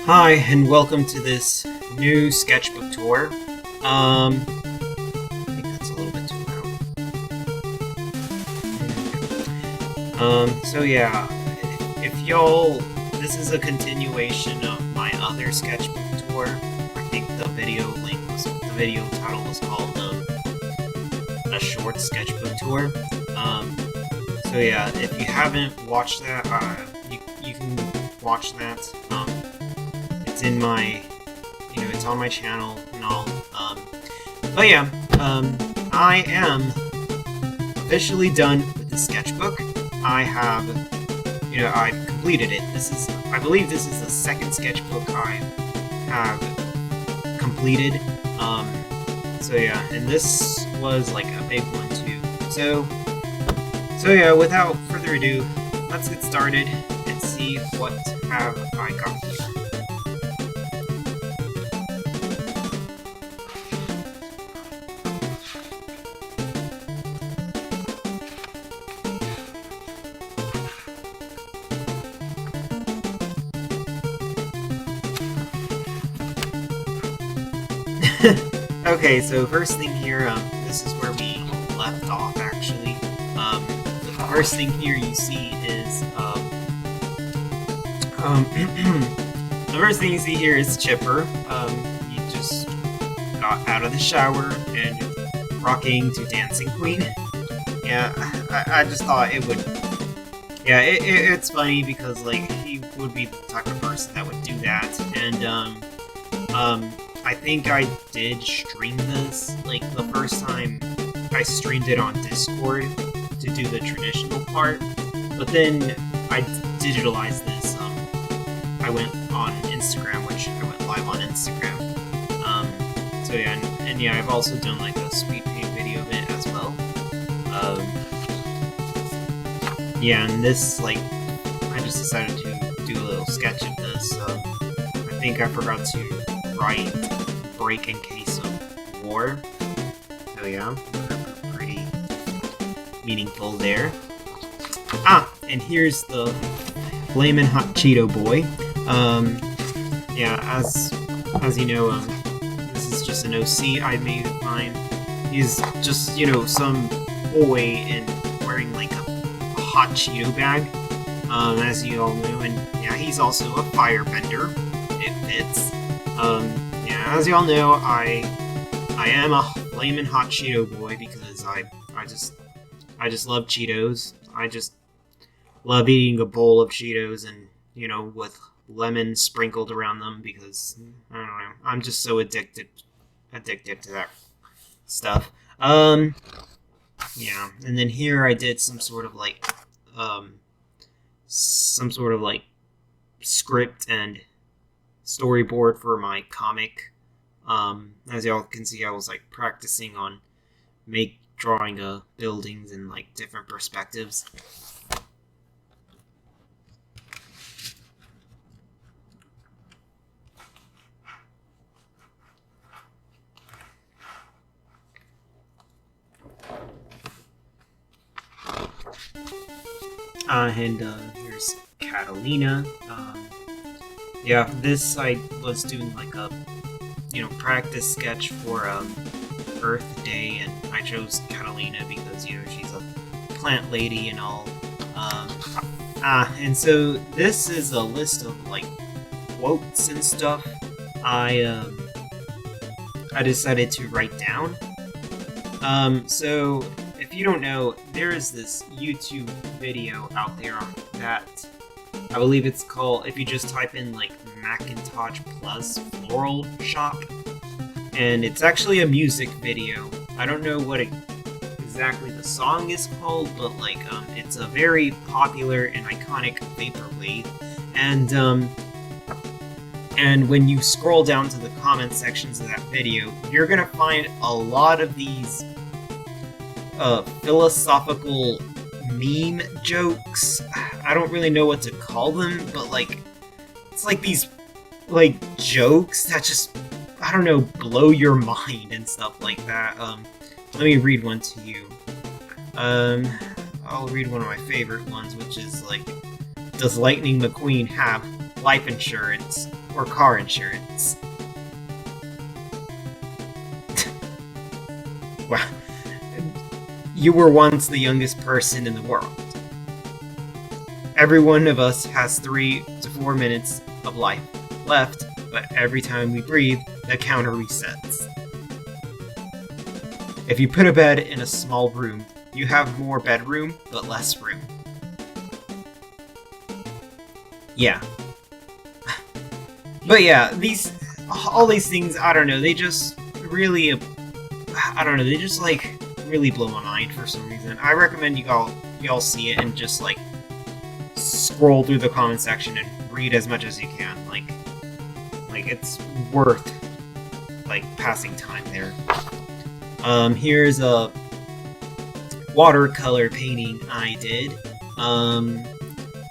Hi, and welcome to this new sketchbook tour. I think that's a little bit too loud. So yeah, if y'all, this is a continuation of my other sketchbook tour. I think the video title was called A Short Sketchbook Tour. So yeah, if you haven't watched that, you can watch that. It's in my, it's on my channel and all. But yeah, I am officially done with the sketchbook. I have, I've completed it. I believe this is the second sketchbook I have completed. So yeah, and this was like a big one too. So yeah, without further ado, let's get started and see what have I got here. Okay, so first thing here, this is where we left off, actually. The first thing here you see is, the first thing you see here is Chipper. He just got out of the shower and rocking to Dancing Queen. Yeah, I just thought it would, yeah, it's funny because, like, he would be the type of person that would do that, and, I think I did stream this, like, the first time I streamed it on Discord to do the traditional part, but then I digitalized this. I went on Instagram, which I went live on Instagram. So yeah, and yeah, I've also done, like, a Speedpaint video of it as well. Yeah, and this, like, I just decided to do a little sketch of this. I think I forgot to write break in case of war. So yeah, pretty meaningful there. And here's the Flamin' Hot Cheeto Boy. Yeah, as you know, this is just an OC I made of mine. He's just, some boy in wearing like a hot Cheeto bag, as you all know, and yeah, he's also a firebender. It fits. Yeah, as y'all know, I am a flamin' hot Cheeto boy because I just love Cheetos. I just love eating a bowl of Cheetos and, with lemon sprinkled around them because, I don't know, I'm just so addicted to that stuff. Yeah, and then here I did some sort of like script and storyboard for my comic. As y'all can see, I was like practicing on drawing buildings in like different perspectives. And here's Catalina. Yeah, this I was doing like a, practice sketch for Earth Day, and I chose Catalina because, she's a plant lady and all. And so this is a list of like quotes and stuff I decided to write down. So if you don't know, there is this YouTube video out there that I believe it's called, if you just type in like Macintosh Plus Floral Shop, and it's actually a music video. I don't know what exactly the song is called, but like it's a very popular and iconic vaporwave, and when you scroll down to the comment sections of that video, you're gonna find a lot of these philosophical meme jokes. I don't really know what to call them, but like, it's like these like jokes that just, I don't know, blow your mind and stuff like that. Let me read one to you. I'll read one of my favorite ones, which is like, does Lightning McQueen have life insurance or car insurance. Wow. You were once the youngest person in the world. Every one of us has 3 to 4 minutes of life left, but every time we breathe, the counter resets. If you put a bed in a small room, you have more bedroom, but less room. Yeah. But yeah, all these things, I don't know, they just really, I don't know, they just like really blow my mind for some reason. I recommend you all see it and just like scroll through the comment section and read as much as you can. Like it's worth like passing time there. Here's a watercolor painting I did.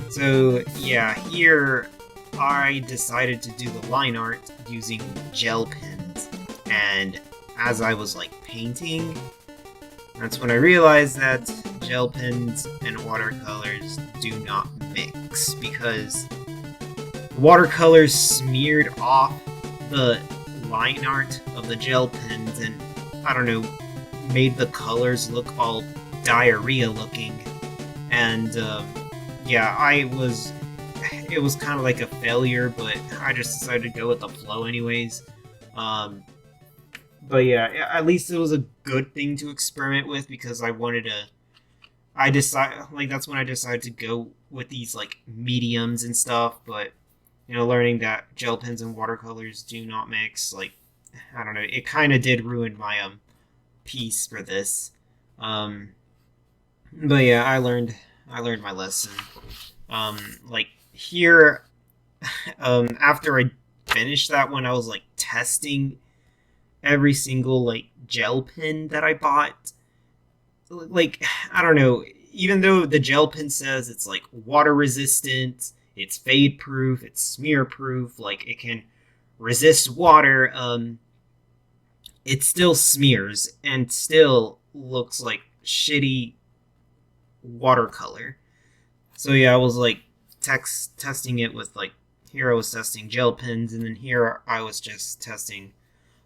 So yeah, here I decided to do the line art using gel pens, and as I was like painting, that's when I realized that gel pens and watercolors do not mix, because watercolors smeared off the line art of the gel pens and, I don't know, made the colors look all diarrhea looking. And yeah, it was kind of like a failure, but I just decided to go with the flow anyways. But yeah, at least it was a good thing to experiment with, because that's when I decided to go with these like mediums and stuff. But you know, learning that gel pens and watercolors do not mix, like, I don't know, it kind of did ruin my piece for this. But yeah, I learned my lesson. Like here, after I finished that one, I was like testing every single like gel pen that I bought. Like, I don't know, even though the gel pen says it's like water resistant, it's fade proof, it's smear proof, like it can resist water, it still smears and still looks like shitty watercolor. So yeah, I was like testing it with like, here I was testing gel pens, and then here I was just testing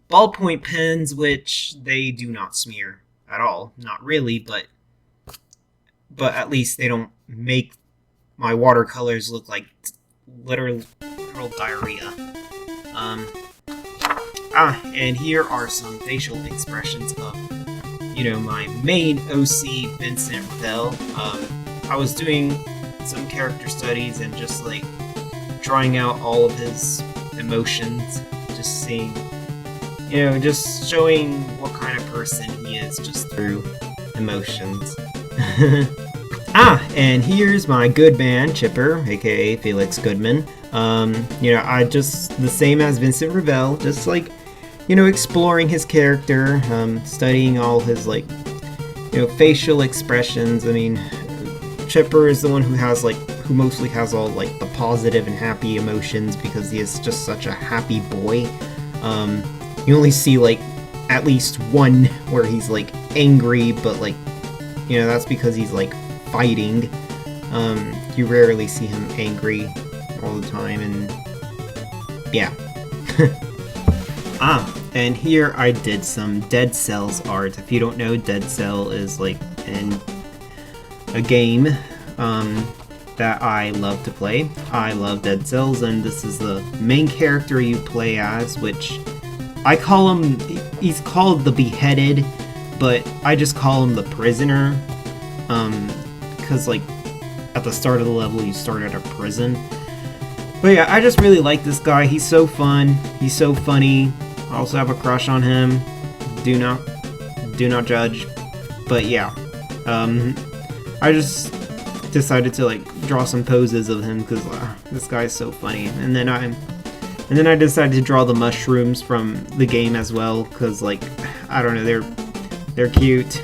ballpoint pens, which they do not smear at all. Not really, but at least they don't make my watercolors look like literal diarrhea. And here are some facial expressions of, you know, my main OC, Vincent Revell. I was doing some character studies and just like drawing out all of his emotions, just seeing, you know, just showing what kind of person he is just through emotions. And here's my good man, Chipper, aka Felix Goodman. You know, I just, the same as Vincent Revell, just like, you know, exploring his character, studying all his, like, you know, facial expressions. I mean, Chipper is the one who mostly has all, like, the positive and happy emotions, because he is just such a happy boy. You only see, like, at least one where he's, like, angry, but, like, you know, that's because he's, like, fighting. You rarely see him angry all the time, and yeah. And here I did some Dead Cells art. If you don't know, Dead Cell is like a game that I love to play. I love Dead Cells, and this is the main character you play as, which I call him, he's called the Beheaded, but I just call him the Prisoner, because like at the start of the level you start at a prison. But yeah, I just really like this guy. He's so fun, he's so funny. I also have a crush on him. Do not judge. But yeah, I just decided to like draw some poses of him because this guy's so funny. And then I decided to draw the mushrooms from the game as well, because like, I don't know, they're cute.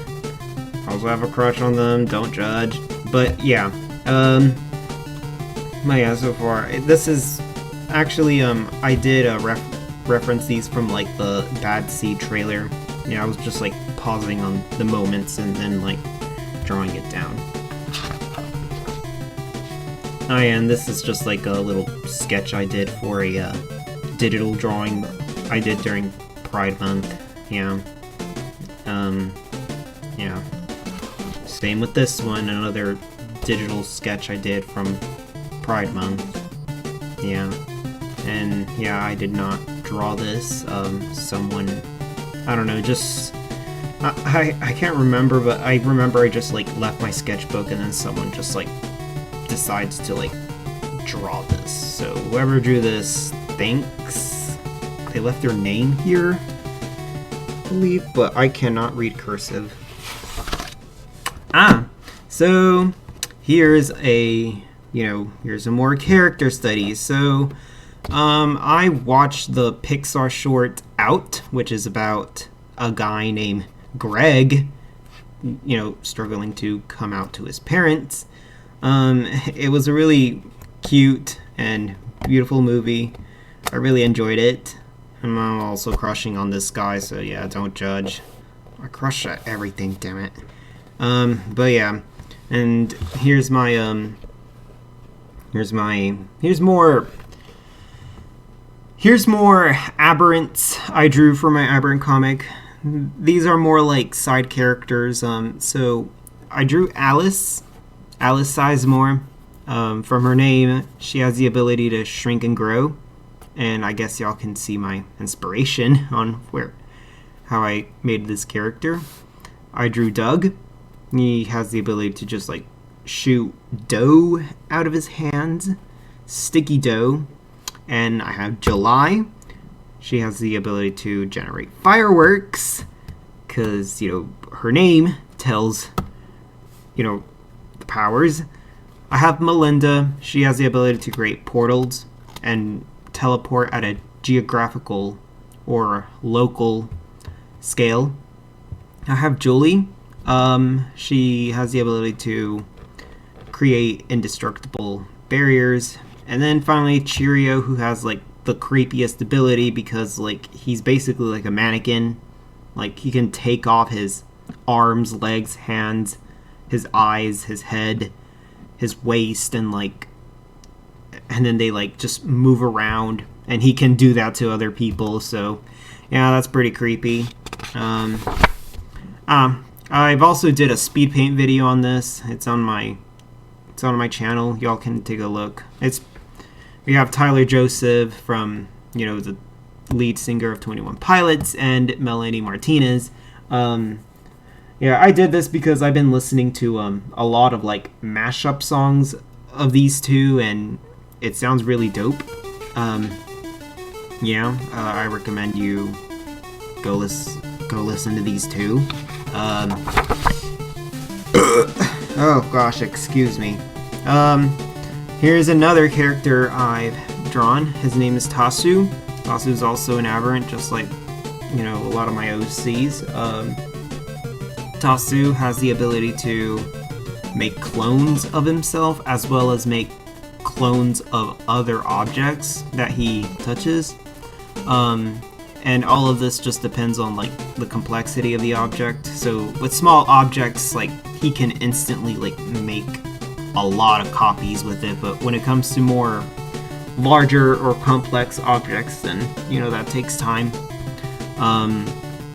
I also have a crush on them. Don't judge. But yeah, so far this is actually I did reference these from like the Bad Seed trailer. Yeah, I was just like pausing on the moments and then like drawing it down. Oh yeah, and this is just like a little sketch I did for a digital drawing I did during Pride Month. Yeah. Yeah. Same with this one, another digital sketch I did from Pride Month. Yeah. And yeah, I did not draw this. Someone, I don't know, just I can't remember, but I remember I just like left my sketchbook and then someone just like decides to like draw this. So whoever drew this, thanks. They left their name here, I believe, but I cannot read cursive. So here's a, here's a more character study. So I watched the Pixar short Out, which is about a guy named Greg, struggling to come out to his parents. It was a really cute and beautiful movie. I really enjoyed it. I'm also crushing on this guy, so yeah, don't judge. I crush at everything, damn it. But yeah, and here's more aberrants I drew for my aberrant comic. These are more like side characters. So I drew Alice Sizemore. From her name, she has the ability to shrink and grow, and I guess y'all can see my inspiration on how I made this character. I drew Doug. He has the ability to just like shoot dough out of his hands, sticky dough. And I have July. She has the ability to generate fireworks, because her name tells the powers. I have Melinda. She has the ability to create portals and teleport at a geographical or local scale. I have Julie. She has the ability to create indestructible barriers. And then finally Cheerio, who has like the creepiest ability, because like he's basically like a mannequin. Like he can take off his arms, legs, hands, his eyes, his head, his waist, and then they like just move around, and he can do that to other people. So yeah, that's pretty creepy. I've also did a speed paint video on this. It's on my channel. Y'all can take a look. We have Tyler Joseph from the lead singer of 21 Pilots, and Melanie Martinez. Yeah, I did this because I've been listening to a lot of like mashup songs of these two, and it sounds really dope. Yeah, I recommend you go listen to these two. Oh gosh, excuse me. Here's another character I've drawn. His name is Tasu. Tasu's also an aberrant, just like a lot of my OCs. Tasu has the ability to make clones of himself, as well as make clones of other objects that he touches. And all of this just depends on like the complexity of the object. So with small objects, like he can instantly like make a lot of copies with it, but when it comes to more larger or complex objects, then that takes time.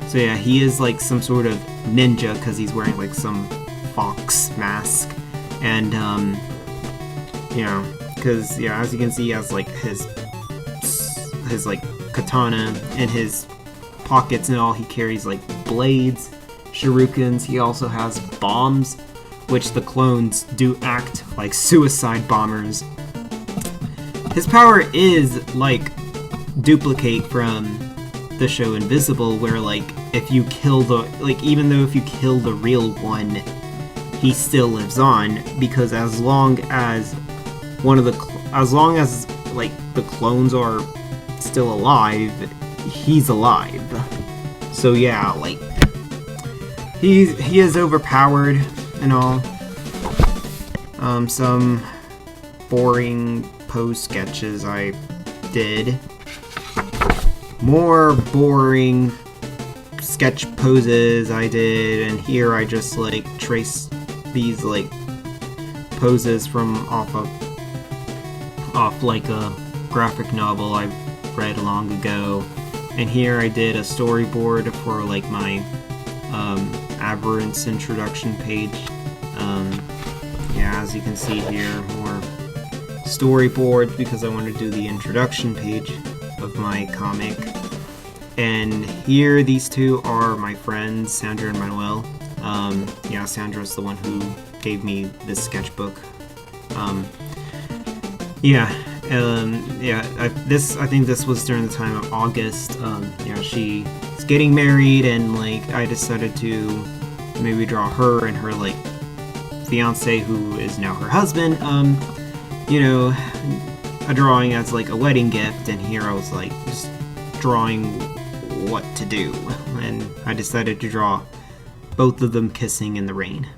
So yeah, he is like some sort of ninja because he's wearing like some fox mask, and because as you can see, he has like his like katana in his pockets and all. He carries like blades, shurikens. He also has bombs, which the clones do act like suicide bombers. His power is like duplicate from the show Invisible, where like if you kill even though if you kill the real one, he still lives on, because as long as like the clones are still alive, he's alive. So yeah, like he is overpowered and all. Some boring pose sketches I did. More boring sketch poses I did, and here I just like trace these like poses from off of off like a graphic novel I read long ago. And here I did a storyboard for like my Aberrance introduction page. Yeah, as you can see here, more storyboards because I want to do the introduction page of my comic. And here, these two are my friends, Sandra and Manuel. Yeah, Sandra's the one who gave me this sketchbook. Yeah, I think this was during the time of August. Yeah, she's getting married, and like I decided to maybe draw her and her like fiance, who is now her husband. You know, a drawing as like a wedding gift, and here I was like just drawing what to do, and I decided to draw both of them kissing in the rain.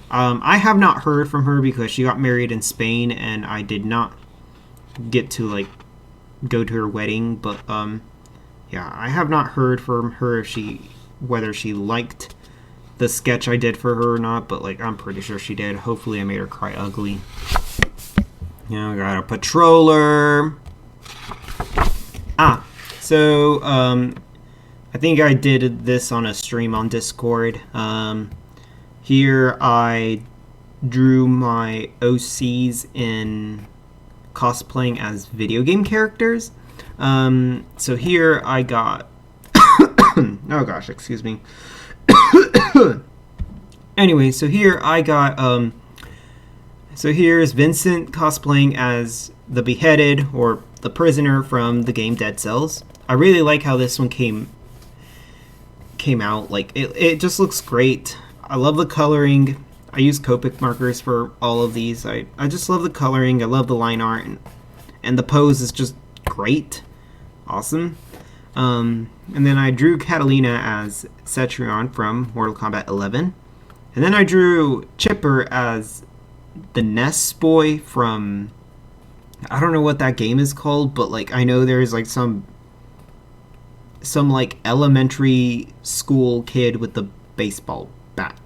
I have not heard from her because she got married in Spain, and I did not get to like go to her wedding, but yeah, I have not heard from her whether she liked the sketch I did for her or not, but like I'm pretty sure she did. Hopefully I made her cry ugly. Yeah, I got a patroller. So I think I did this on a stream on Discord. Here I drew my OCs in cosplaying as video game characters. So here I got oh gosh, excuse me. Anyway, so here I got so here's Vincent cosplaying as the beheaded or the prisoner from the game Dead Cells. I really like how this one came out. Like it just looks great. I love the coloring. I use Copic markers for all of these. I just love the coloring. I love the line art, and the pose is just great. Awesome. And then I drew Catalina as Cetrion from Mortal Kombat 11. And then I drew Chipper as the Ness boy from, I don't know what that game is called, but like I know there's like some like elementary school kid with the baseball bat.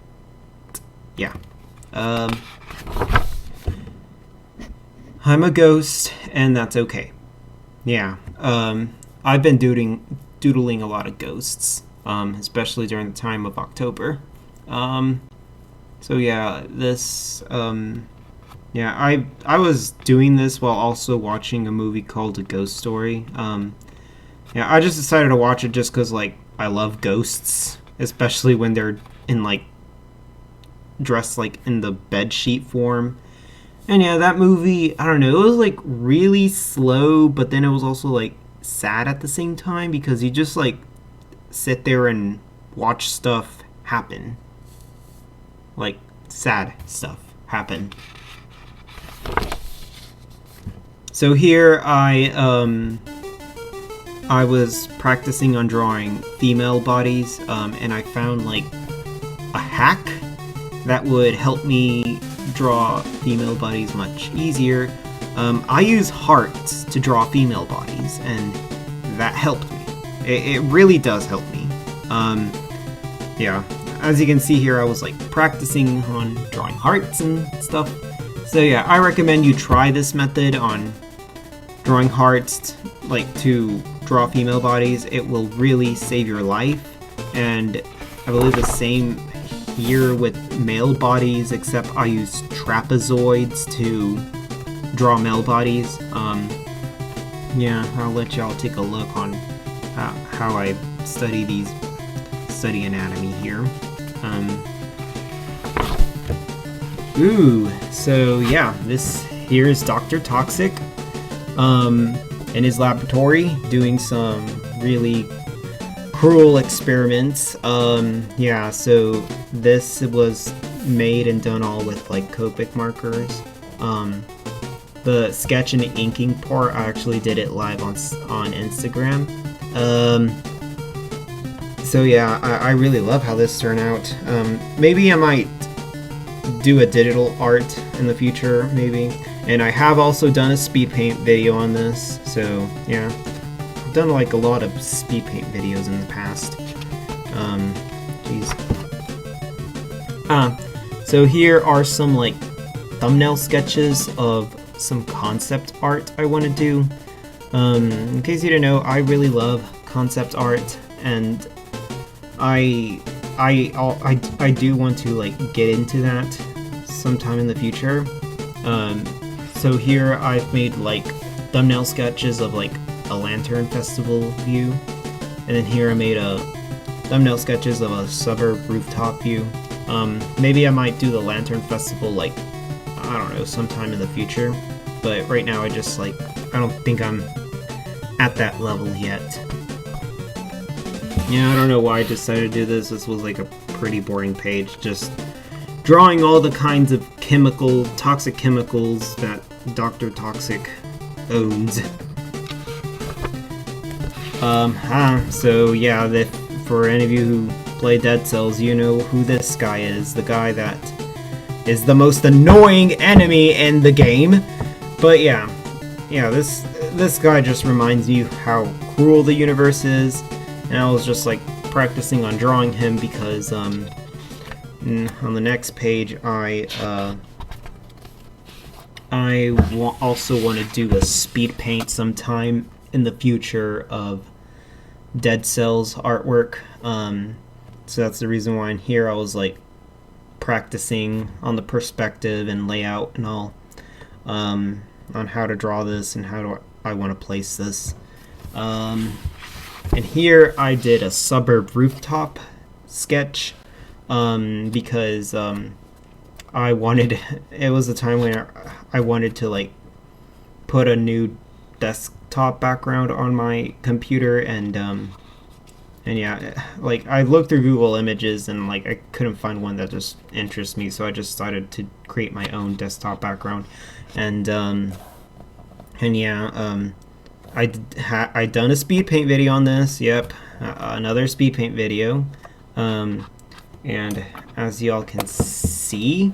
Yeah. I'm a ghost, and that's okay. Yeah. I've been doodling a lot of ghosts, especially during the time of October. So yeah, this, yeah, I was doing this while also watching a movie called A Ghost Story. Yeah, I just decided to watch it just because, like, I love ghosts, especially when they're in, like, dressed, like, in the bedsheet form. And yeah, that movie, I don't know, it was, like, really slow, but then it was also, like, sad at the same time because you just, like, sit there and watch stuff happen. Like, sad stuff happen. So here I was practicing on drawing female bodies, and I found like a hack that would help me draw female bodies much easier. I use hearts to draw female bodies, and that helped me. It really does help me. Yeah, as you can see here, I was like practicing on drawing hearts and stuff. So yeah, I recommend you try this method on drawing hearts, like to draw female bodies. It will really save your life. And I believe the same here with male bodies, except I use trapezoids to draw male bodies. Yeah, I'll let y'all take a look on how I study anatomy here. So yeah, this here is Dr. Toxic in his laboratory doing some really cruel experiments. Yeah, so this was made and done all with like Copic markers. The sketch and the inking part, I actually did it live on Instagram. So yeah, I really love how this turned out. Maybe I might do a digital art in the future, maybe. And I have also done a Speedpaint video on this, so yeah. I've done like a lot of Speedpaint videos in the past. So here are some like thumbnail sketches of some concept art I want to do. In case you didn't know, I really love concept art, and I do want to like get into that sometime in the future. So here I've made like thumbnail sketches of like a lantern festival view, and then here I made a thumbnail sketches of a suburb rooftop view. Maybe I might do the lantern festival like, I don't know, sometime in the future, but right now I don't think I'm at that level yet. Yeah, I don't know why I decided to do this. This was like a pretty boring page, just drawing all the kinds of toxic chemicals that Dr. Toxic owns. So yeah, for any of you who play Dead Cells, you know who this guy is. The guy that is the most annoying enemy in the game. But yeah, this guy just reminds you how cruel the universe is, and I was just like practicing on drawing him because on the next page I also want to do a speed paint sometime in the future of Dead Cells artwork. So that's the reason why in here I was like practicing on the perspective and layout and all, on how to draw this and how I want to place this. And here I did a suburb rooftop sketch, because I wanted, it was a time when I wanted to like put a new desktop background on my computer, and yeah, like I looked through Google Images and like I couldn't find one that just interests me, so I just decided to create my own desktop background. And yeah, I done a speed paint video on this. Yep, another speed paint video. And as y'all can see,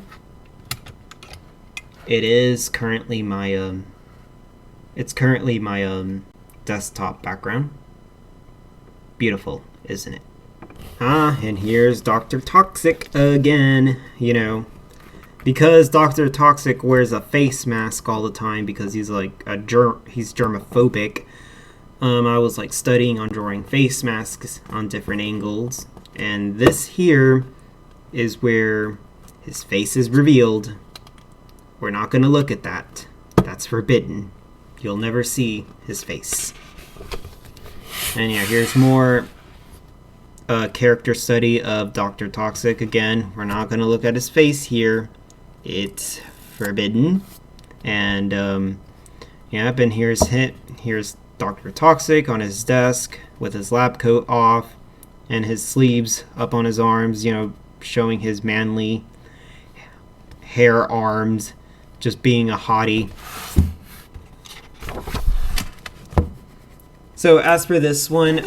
it is currently my desktop background. Beautiful, isn't it? And here's Dr. Toxic again, you know, because Dr. Toxic wears a face mask all the time because he's like he's germophobic. I was like studying on drawing face masks on different angles, and this here is where his face is revealed. We're not gonna look at that. That's forbidden. You'll never see his face. And yeah, here's more character study of Dr. Toxic. Again, we're not going to look at his face here. It's forbidden. And yeah, and here's Dr. Toxic on his desk with his lab coat off and his sleeves up on his arms, you know, showing his manly hair arms, just being a hottie. So as for this one,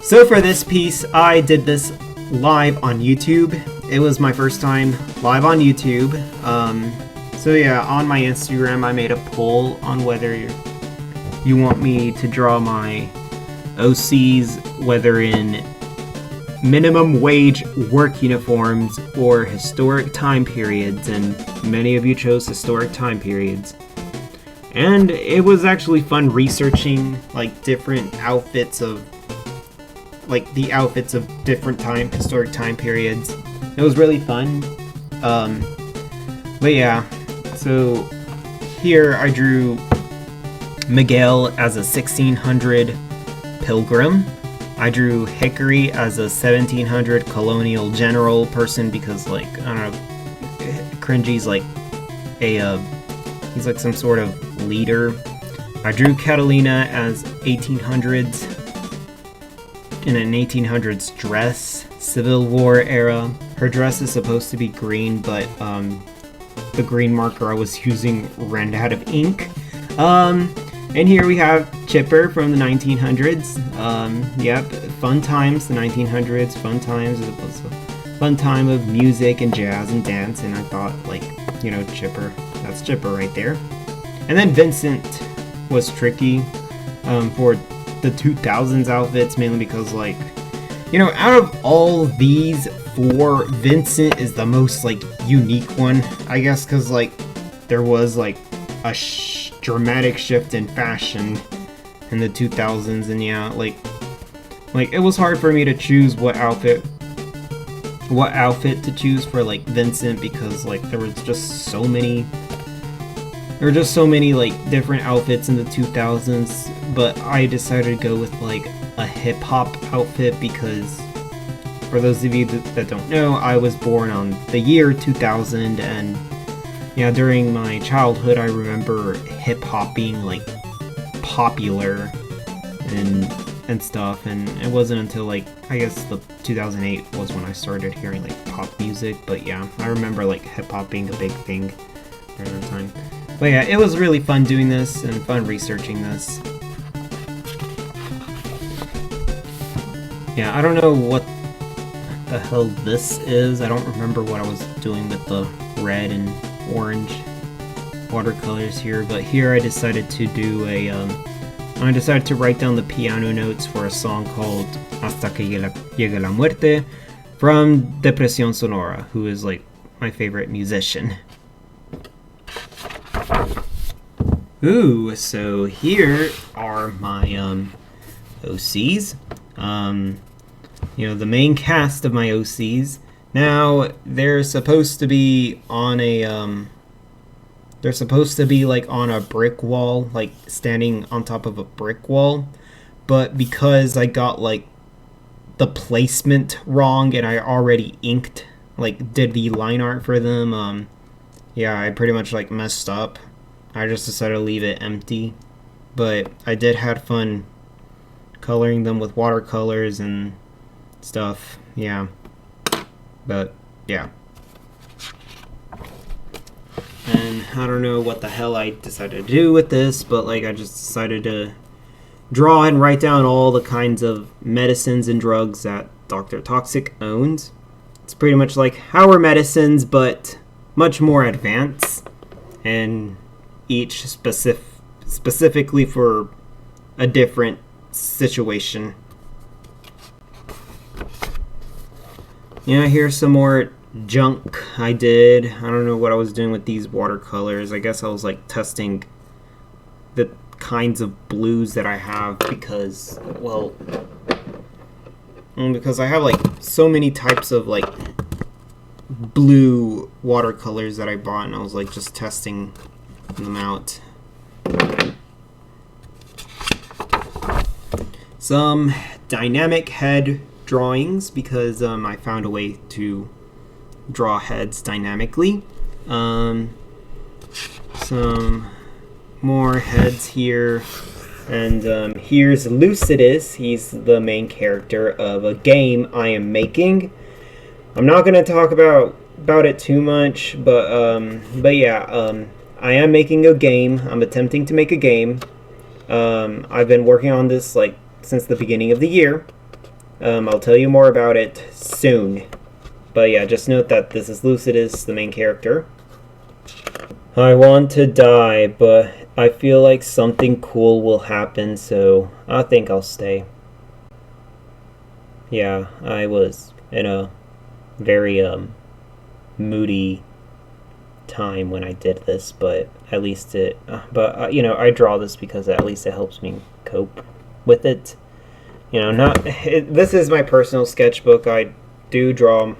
so for this piece, I did this live on YouTube. It was my first time live on YouTube. So yeah, on my Instagram, I made a poll on whether you want me to draw my OCs, whether in minimum wage work uniforms or historic time periods, and many of you chose historic time periods. And it was actually fun researching like different outfits of different historic time periods. It was really fun. But yeah, so here I drew Miguel as a 1600 pilgrim. I drew Hickory as a 1700 colonial general person because, like, I don't know, Cringy's like he's like some sort of leader. I drew Catalina as 1800s in an 1800s dress, Civil War era. Her dress is supposed to be green, but the green marker I was using ran out of ink. And here we have Chipper from the 1900s. Yep, fun times, the 1900s, fun times. It was a fun time of music and jazz and dance, and I thought, like, you know, Chipper, that's Chipper right there. And then Vincent was tricky for the 2000s outfits, mainly because, like, you know, out of all these 4, Vincent is the most like unique one, I guess, because like there was like a dramatic shift in fashion in the 2000s, and yeah, like it was hard for me to choose what outfit to choose for like Vincent, because like there were just so many like different outfits in the 2000s, but I decided to go with like a hip-hop outfit because, for those of you that don't know, I was born on the year 2000, and yeah, during my childhood I remember hip-hop being like popular and stuff, and it wasn't until like I guess the 2008 was when I started hearing like pop music. But yeah, I remember like hip-hop being a big thing during that time. But yeah, it was really fun doing this and fun researching this. Yeah, I don't know what the hell this is. I don't remember what I was doing with the red and orange watercolors here, but here I decided to do I decided to write down the piano notes for a song called Hasta que llegue la muerte from Depresión Sonora, who is like my favorite musician. Ooh, so here are my OCs. You know, the main cast of my OCs. Now, they're supposed to be on a they're supposed to be like on a brick wall, like standing on top of a brick wall, but because I got like the placement wrong and I already inked, like did the line art for them, yeah, I pretty much like messed up. I just decided to leave it empty, but I did have fun coloring them with watercolors and stuff, yeah. But yeah. And I don't know what the hell I decided to do with this, but like I just decided to draw and write down all the kinds of medicines and drugs that Dr. Toxic owns. It's pretty much like our medicines, but much more advanced, and each specifically for a different situation. Yeah, here's some more junk I did. I don't know what I was doing with these watercolors. I guess I was like testing the kinds of blues that I have because, well, because I have like so many types of like blue watercolors that I bought, and I was like just testing them out. Some dynamic head drawings because I found a way to draw heads dynamically. Some more heads here, and here's Lucidus. He's the main character of a game I am making. I'm not going to talk about it too much, but yeah, I am making a game. I'm attempting to make a game. I've been working on this like since the beginning of the year. I'll tell you more about it soon. But yeah, just note that this is Lucidus, the main character. I want to die, but I feel like something cool will happen, so I think I'll stay. Yeah, I was in a very moody time when I did this, but at least it you know, I draw this because at least it helps me cope with it. You know, this is my personal sketchbook. I do draw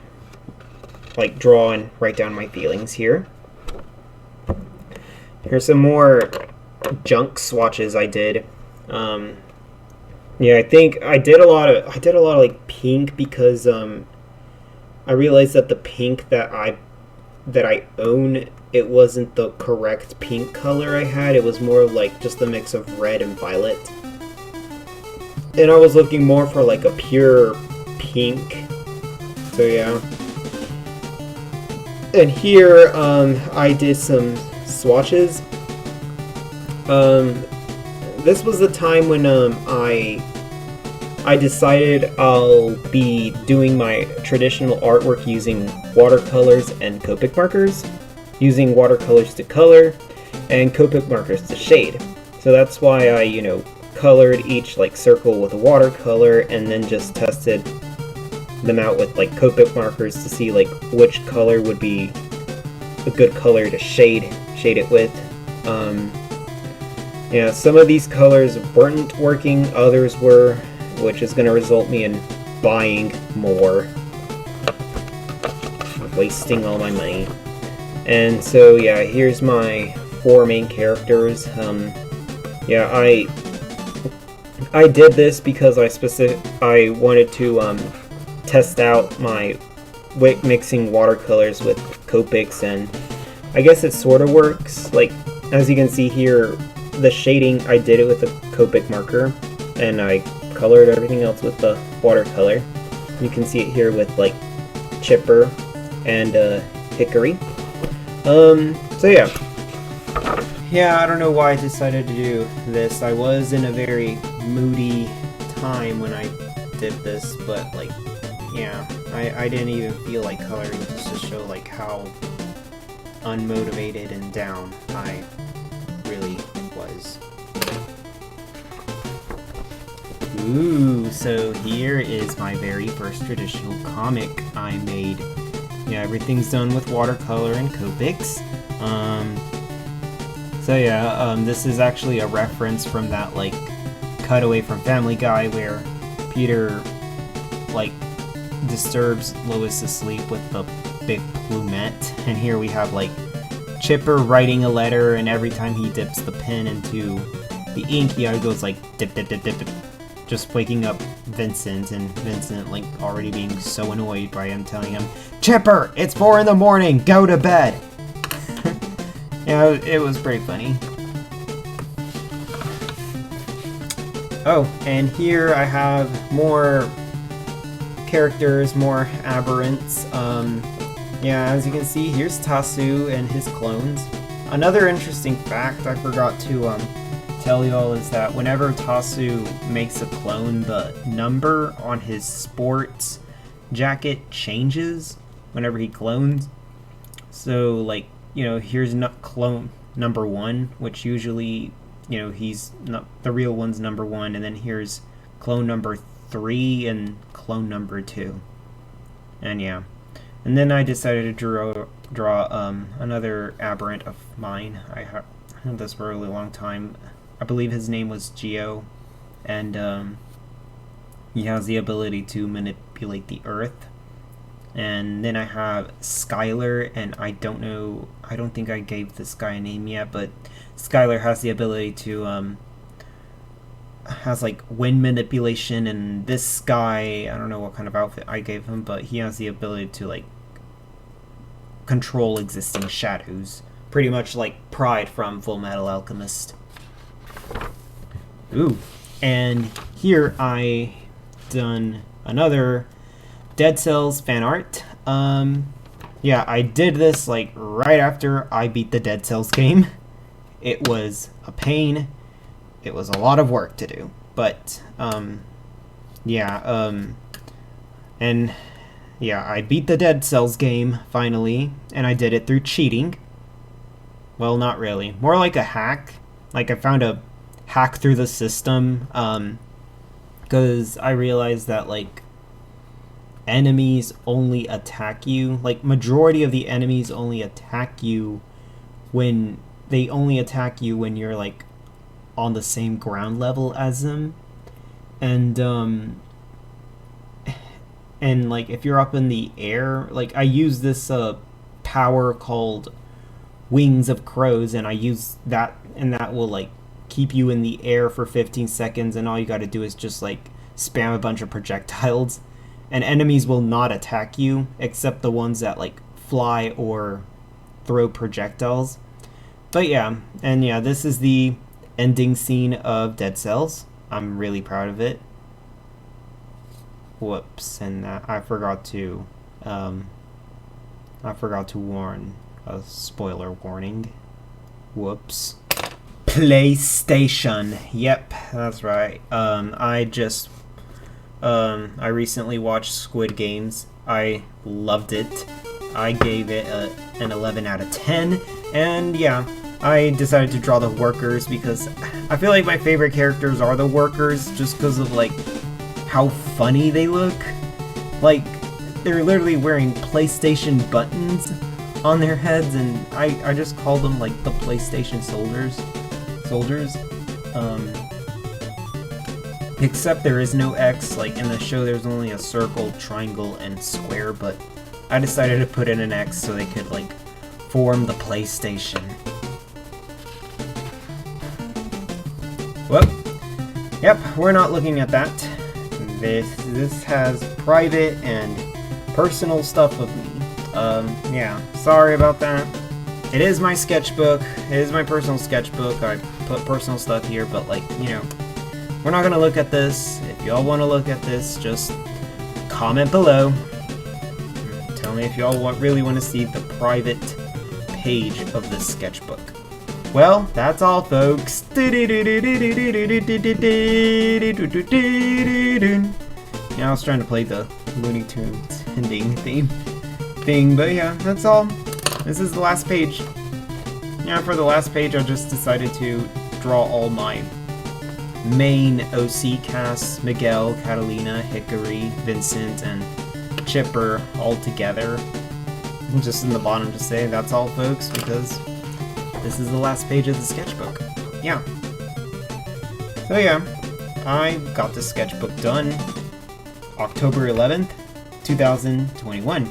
and write down my feelings here. Here's some more junk swatches I did. Yeah, I think I did a lot of like pink because I realized that the pink that I own, it wasn't the correct pink color I had. It was more like just a mix of red and violet. And I was looking more for like a pure pink. So yeah. And here I did some swatches. This was the time when I decided I'll be doing my traditional artwork using watercolors and Copic markers, using watercolors to color and Copic markers to shade. So that's why I, you know, colored each like circle with a watercolor and then just tested them out with like Copic markers to see like which color would be a good color to shade it with. Yeah, some of these colors weren't working, others were, which is going to result me in buying more, wasting all my money. And so yeah, here's my 4 main characters. Yeah, I did this because I wanted to test out my mixing watercolors with Copics, and I guess it sort of works. Like, as you can see here, the shading, I did it with a Copic marker, and I colored everything else with the watercolor. You can see it here with like Chipper and Hickory. So yeah, I don't know why I decided to do this. I was in a very moody time when I did this, but like, yeah, I didn't even feel like coloring just to show like how unmotivated and down I really was. Ooh, so here is my very first traditional comic I made. Yeah, everything's done with watercolor and Copics. So yeah, this is actually a reference from that like cutaway from Family Guy where Peter like disturbs Lois to sleep with the big plumette, and here we have like Chipper writing a letter, and every time he dips the pen into the ink, he goes like dip dip dip dip dip, just waking up Vincent, and Vincent like already being so annoyed by him telling him, "Chipper, it's 4 in the morning, go to bed." Yeah, it was pretty funny. Oh, and here I have more characters, more aberrants. Yeah, as you can see, here's Tasu and his clones. Another interesting fact I forgot to tell y'all is that whenever Tasu makes a clone, the number on his sports jacket changes whenever he clones. So, like, you know, here's clone number 1, which usually, you know, he's not the real one's number 1, and then here's clone number 3 and clone number 2. And yeah, and then I decided to draw another aberrant of mine. I had this for a really long time. I believe his name was Geo, and he has the ability to manipulate the earth. And then I have Skylar, and I don't think I gave this guy a name yet, but Skylar has the ability to has like wind manipulation, and this guy, I don't know what kind of outfit I gave him, but he has the ability to like control existing shadows, pretty much like Pride from Full Metal Alchemist. Ooh, and here I done another Dead Cells fan art. Yeah, I did this like right after I beat the Dead Cells game. It was a pain. It was a lot of work to do, but yeah, and yeah, I beat the Dead Cells game finally, and I did it through cheating. Well, not really, more like a hack. Like, I found a hack through the system, because I realized that like enemies only attack you, like majority of the enemies only attack you when you're like on the same ground level as them, and like if you're up in the air, like I use this power called Wings of Crows, and I use that, and that will like keep you in the air for 15 seconds, and all you got to do is just like spam a bunch of projectiles, and enemies will not attack you except the ones that like fly or throw projectiles. But yeah, and yeah, this is the ending scene of Dead Cells. I'm really proud of it. Whoops, and I forgot to warn a spoiler warning. Whoops. PlayStation. Yep, that's right. I recently watched Squid Games. I loved it. I gave it an 11 out of 10, and yeah, I decided to draw the workers because I feel like my favorite characters are the workers, just because of like how funny they look. Like, they're literally wearing PlayStation buttons on their heads, and I just call them like the PlayStation soldiers. Except there is no X. Like in the show, there's only a circle, triangle, and square. But I decided to put in an X so they could like form the PlayStation. Well, yep, we're not looking at that. This has private and personal stuff of me. Yeah, sorry about that. It is my sketchbook. It is my personal sketchbook. I put personal stuff here, but like, you know, we're not gonna look at this. If y'all want to look at this, just comment below. Tell me if y'all really want to see the private page of this sketchbook. Well, that's all, folks. Yeah, I was trying to play the Looney Tunes ending thing, but yeah, that's all. This is the last page. Yeah, for the last page, I just decided to draw all my main OC casts: Miguel, Catalina, Hickory, Vincent, and Chipper all together. Just in the bottom to say that's all, folks, because this is the last page of the sketchbook. Yeah. So yeah, I got the sketchbook done October 11th, 2021,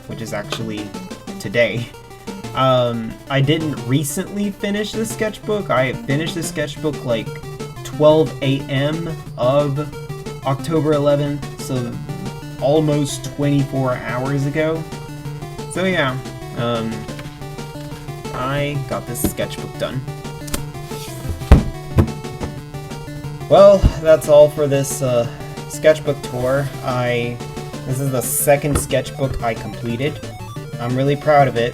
which is actually today. I didn't recently finish the sketchbook. I finished the sketchbook like 12 a.m. of October 11th, so almost 24 hours ago. So yeah, I got this sketchbook done. Well, that's all for this sketchbook tour. This is the second sketchbook I completed. I'm really proud of it.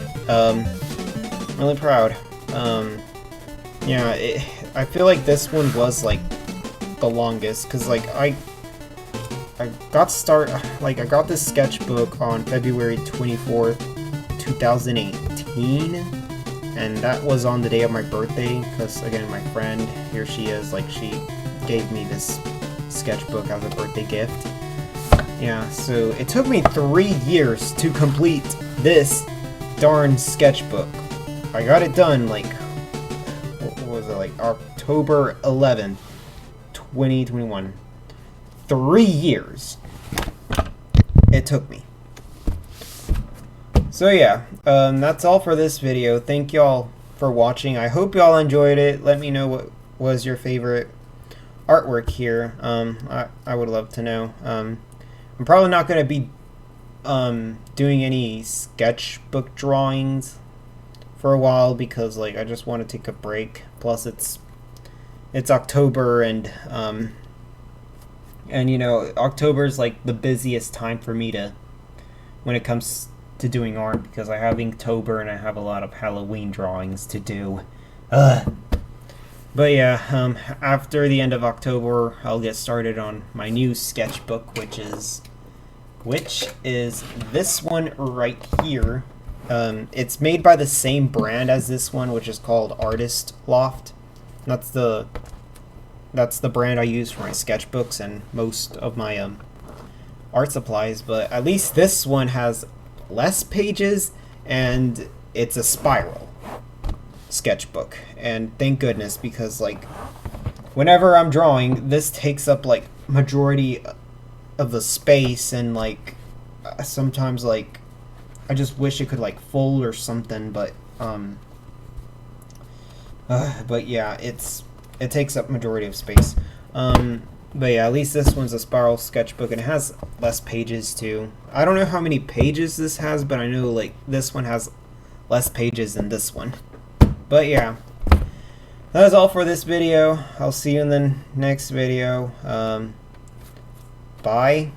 Really proud. Yeah, I feel like this one was like the longest, cause like I got this sketchbook on February 24th, 2018, and that was on the day of my birthday. Cause again, my friend, here she is, like she gave me this sketchbook as a birthday gift. Yeah, so it took me 3 years to complete this darn sketchbook. I got it done like, what was it, like October 11th, 2021. 3 years it took me. So yeah, that's all for this video. Thank y'all for watching. I hope y'all enjoyed it. Let me know what was your favorite artwork here. I would love to know. I'm probably not going to be doing any sketchbook drawings for a while because like I just want to take a break. Plus it's October, and you know, October is like the busiest time for me when it comes to doing art, because I have Inktober and I have a lot of Halloween drawings to do. But yeah, after the end of October, I'll get started on my new sketchbook, which is this one right here. It's made by the same brand as this one, which is called Loft. That's the brand I use for my sketchbooks and most of my art supplies. But at least this one has less pages, and it's a spiral sketchbook. And thank goodness, because like whenever I'm drawing, this takes up like majority of the space, and like sometimes like I just wish it could like fold or something, but yeah, it takes up majority of space. But yeah, at least this one's a spiral sketchbook, and it has less pages too. I don't know how many pages this has, but I know like this one has less pages than this one. But yeah, that is all for this video. I'll see you in the next video. Bye.